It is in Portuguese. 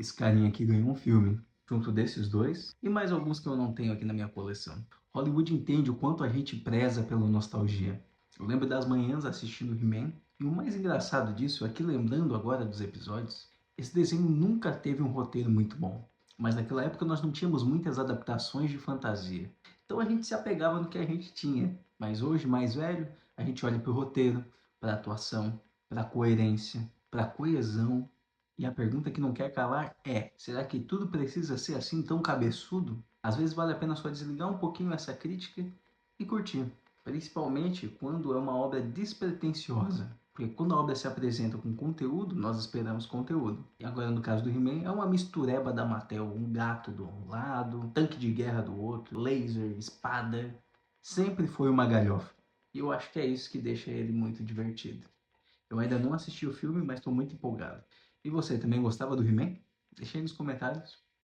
Esse carinha aqui ganhou um filme, junto desses dois, e mais alguns que eu não tenho aqui na minha coleção. Hollywood entende o quanto a gente preza pela nostalgia. Eu lembro das manhãs assistindo He-Man, e o mais engraçado disso é que, lembrando agora dos episódios, esse desenho nunca teve um roteiro muito bom. Mas naquela época nós não tínhamos muitas adaptações de fantasia. Então a gente se apegava no que a gente tinha. Mas hoje, mais velho, a gente olha para o roteiro, para a atuação, para a coerência, para a coesão. E a pergunta que não quer calar é: será que tudo precisa ser assim tão cabeçudo? Às vezes vale a pena só desligar um pouquinho essa crítica e curtir. Principalmente quando é uma obra despretensiosa. Porque quando a obra se apresenta com conteúdo, nós esperamos conteúdo. E agora no caso do He-Man, é uma mistureba da Mattel. Um gato de um lado, um tanque de guerra do outro, laser, espada. Sempre foi uma galhofa. E eu acho que é isso que deixa ele muito divertido. Eu ainda não assisti o filme, mas estou muito empolgado. E você, também gostava do He-Man? Deixa aí nos comentários.